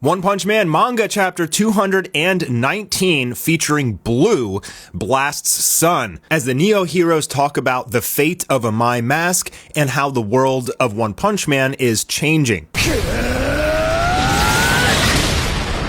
One Punch Man manga chapter 219 featuring Blue, Blast's son, as the Neo heroes talk about the fate of a My Mask and how the world of One Punch Man is changing.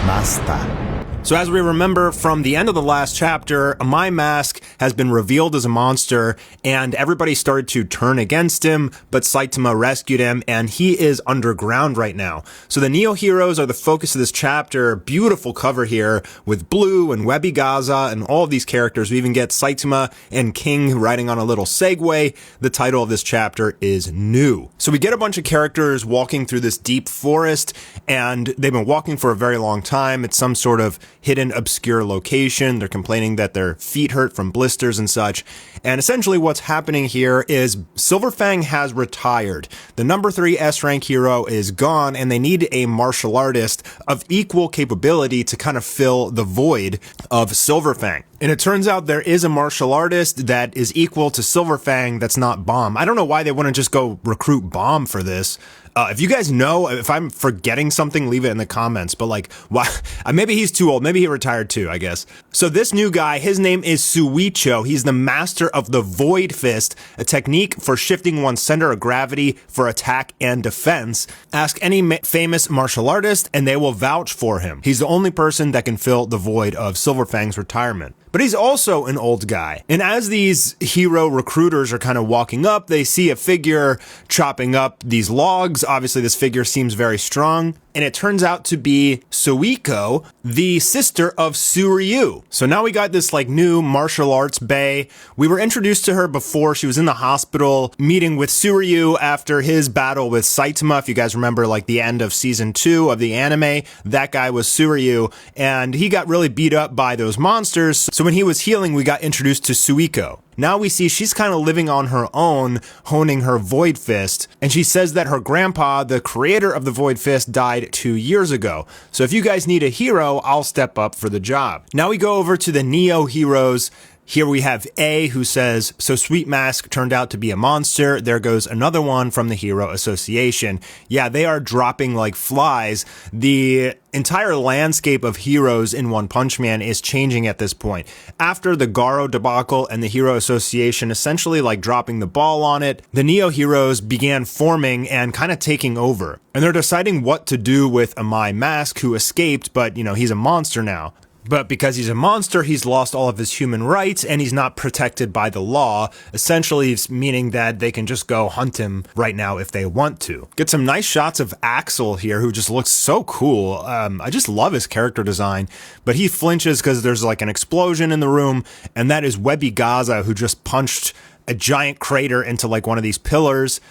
Master. So as we remember from the end of the last chapter, My Mask has been revealed as a monster and everybody started to turn against him, but Saitama rescued him and he is underground right now. So the Neo heroes are the focus of this chapter. Beautiful cover here with Blue and Webby Gaza and all of these characters. We even get Saitama and King riding on a little Segway. The title of this chapter is New. So we get a bunch of characters walking through this deep forest and they've been walking for a very long time. It's some sort of hidden obscure location. They're complaining that their feet hurt from blisters and such. And essentially what's happening here is Silverfang has retired. The number 3 S-rank hero is gone and they need a martial artist of equal capability to kind of fill the void of Silverfang. And it turns out there is a martial artist that is equal to Silverfang that's not Bomb. I don't know why they wouldn't just go recruit Bomb for this. If you guys know, if I'm forgetting something, leave it in the comments. But like, why? Maybe he's too old. Maybe he retired too, I guess. So this new guy, his name is Suicho. He's the master of the Void Fist, a technique for shifting one's center of gravity for attack and defense. Ask any famous martial artist and they will vouch for him. He's the only person that can fill the void of Silverfang's retirement. But he's also an old guy. And as these hero recruiters are kind of walking up, they see a figure chopping up these logs. Obviously, this figure seems very strong. And it turns out to be Suiko, the sister of Suryu. So now we got this like new martial arts bae. We were introduced to her before. She was in the hospital meeting with Suryu after his battle with Saitama. If you guys remember like the end of season 2 of the anime, that guy was Suryu and he got really beat up by those monsters. So when he was healing, we got introduced to Suiko. Now we see she's kind of living on her own, honing her Void Fist, and she says that her grandpa, the creator of the Void Fist, died 2 years ago. So if you guys need a hero, I'll step up for the job. Now we go over to the Neo heroes. Here we have A, who says, so Sweet Mask turned out to be a monster. There goes another one from the Hero Association. Yeah, they are dropping like flies. The entire landscape of heroes in One Punch Man is changing at this point. After the Garo debacle and the Hero Association essentially like dropping the ball on it, the Neo heroes began forming and kind of taking over. And they're deciding what to do with a My Mask who escaped, but you know, he's a monster now. But because he's a monster, he's lost all of his human rights and he's not protected by the law, essentially meaning that they can just go hunt him right now if they want to. Get some nice shots of Axel here, who just looks so cool. I just love his character design, but he flinches because there's like an explosion in the room, and that is Webby Gaza, who just punched a giant crater into like one of these pillars.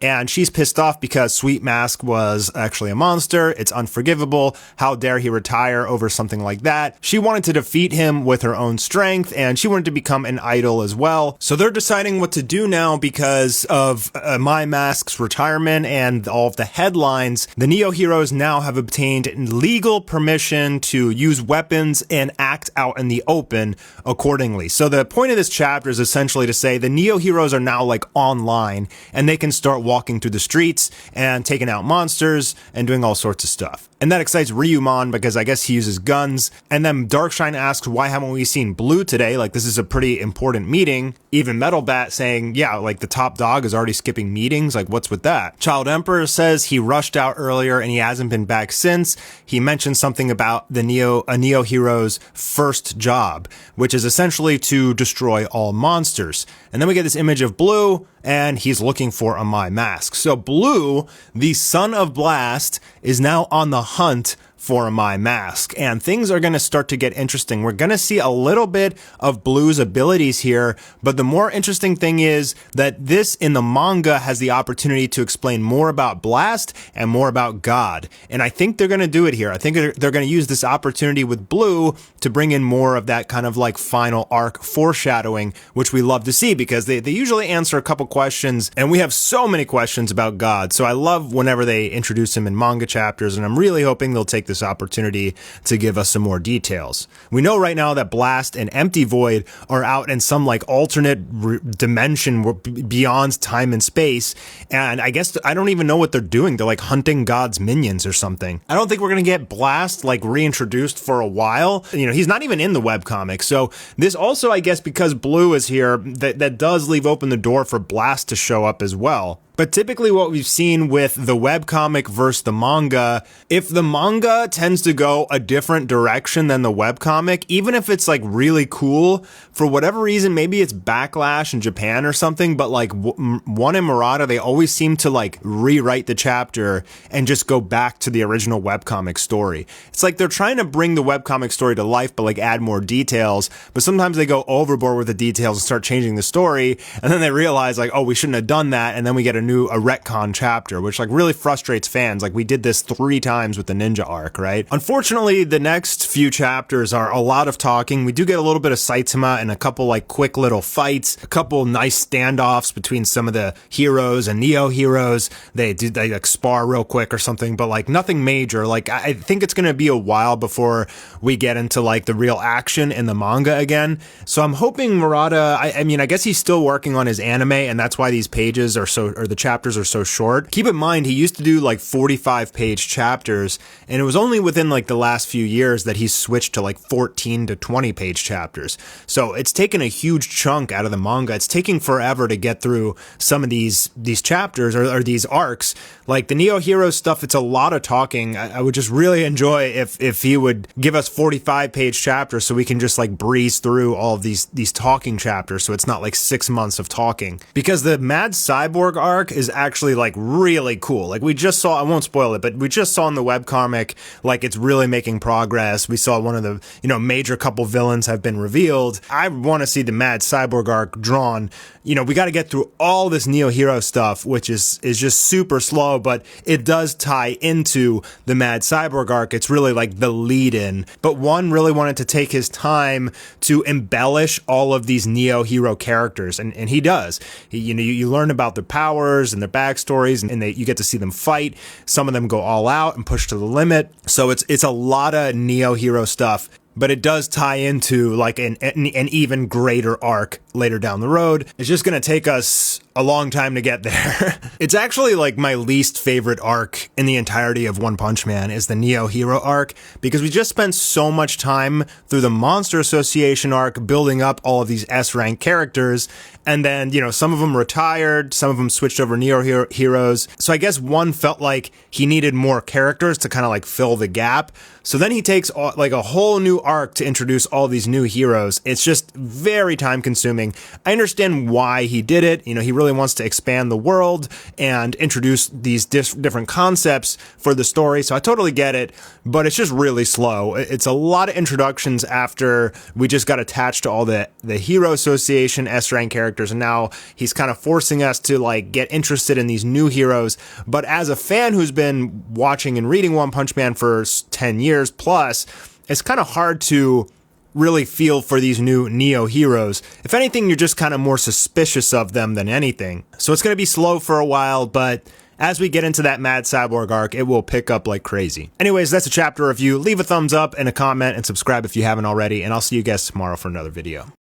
And she's pissed off because Sweet Mask was actually a monster. It's unforgivable. How dare he retire over something like that? She wanted to defeat him with her own strength, and she wanted to become an idol as well. So they're deciding what to do now because of My Mask's retirement and all of the headlines. The Neo heroes now have obtained legal permission to use weapons and act out in the open accordingly. So the point of this chapter is essentially to say the Neo heroes are now like online and they can start walking through the streets and taking out monsters and doing all sorts of stuff. And that excites Ryumon because I guess he uses guns. And then Darkshine asks, why haven't we seen Blue today? Like, this is a pretty important meeting. Even Metal Bat saying, yeah, like the top dog is already skipping meetings. Like, what's with that? Child Emperor says he rushed out earlier and he hasn't been back since. He mentioned something about the Neo hero's first job, which is essentially to destroy all monsters. And then we get this image of Blue and he's looking for a My Mask. So Blue, the son of Blast, is now on the hunt for a My Mask, and things are going to start to get interesting. We're going to see a little bit of Blue's abilities here, but the more interesting thing is that this in the manga has the opportunity to explain more about Blast and more about God, and I think they're going to do it here. I think they're going to use this opportunity with Blue to bring in more of that kind of like final arc foreshadowing, which we love to see because they usually answer a couple questions, and we have so many questions about God, so I love whenever they introduce him in manga chapters, and I'm really hoping they'll take this this opportunity to give us some more details. We know right now that Blast and Empty Void are out in some like alternate dimension beyond time and space, and I guess I don't even know what they're doing. They're like hunting God's minions or something. I don't think we're gonna get Blast like reintroduced for a while. You know, he's not even in the webcomic. So this also, I guess, because Blue is here, that does leave open the door for Blast to show up as well. But typically what we've seen with the webcomic versus the manga, if the manga tends to go a different direction than the webcomic, even if it's like really cool, for whatever reason, maybe it's backlash in Japan or something, but like One and Murata, they always seem to like rewrite the chapter and just go back to the original webcomic story. It's like they're trying to bring the webcomic story to life, but like add more details, but sometimes they go overboard with the details and start changing the story, and then they realize like, oh, we shouldn't have done that, and then we get a retcon chapter, which like really frustrates fans. Like we did this 3 times with the ninja arc, right? Unfortunately, the next few chapters are a lot of talking. We do get a little bit of Saitama and a couple like quick little fights, a couple nice standoffs between some of the heroes and Neo heroes. They like spar real quick or something, but like nothing major. Like I think it's going to be a while before we get into like the real action in the manga again. So I'm hoping Murata, I mean, I guess he's still working on his anime, and that's why these pages are the chapters are so short. Keep in mind, he used to do like 45-page chapters, and it was only within like the last few years that he's switched to like 14 to 20-page chapters. So it's taken a huge chunk out of the manga. It's taking forever to get through some of these chapters or these arcs. Like the Neo Hero stuff, it's a lot of talking. I would just really enjoy if he would give us 45-page chapters so we can just like breeze through all of these talking chapters, so it's not like 6 months of talking. Because the Mad Cyborg arc is actually like really cool. Like we just saw, I won't spoil it, but we just saw in the webcomic, like it's really making progress. We saw one of the, major couple villains have been revealed. I want to see the Mad Cyborg arc drawn. We got to get through all this Neo Hero stuff, which is just super slow, but it does tie into the Mad Cyborg arc. It's really like the lead in, but one really wanted to take his time to embellish all of these Neo Hero characters. And he does. You learn about their powers and their backstories, and you get to see them fight. Some of them go all out and push to the limit. So it's a lot of Neo Hero stuff, but it does tie into like an even greater arc later down the road. It's just going to take us a long time to get there. It's actually like my least favorite arc in the entirety of One Punch Man is the Neo Hero arc, because we just spent so much time through the Monster Association arc building up all of these S-rank characters, and then, some of them retired, some of them switched over Neo Heroes. So I guess one felt like he needed more characters to kind of like fill the gap. So then he takes like a whole new arc to introduce all these new heroes. It's just very time consuming. I understand why he did it. He really wants to expand the world and introduce these different concepts for the story. So I totally get it, but it's just really slow. It's a lot of introductions after we just got attached to all the Hero Association S-rank characters. And now he's kind of forcing us to like get interested in these new heroes. But as a fan who's been watching and reading One Punch Man for 10 years plus, it's kind of hard to really feel for these new Neo heroes. If anything, you're just kind of more suspicious of them than anything. So it's going to be slow for a while, but as we get into that Mad Cyborg arc, it will pick up like crazy. Anyways, that's a chapter review. Leave a thumbs up and a comment and subscribe if you haven't already, and I'll see you guys tomorrow for another video.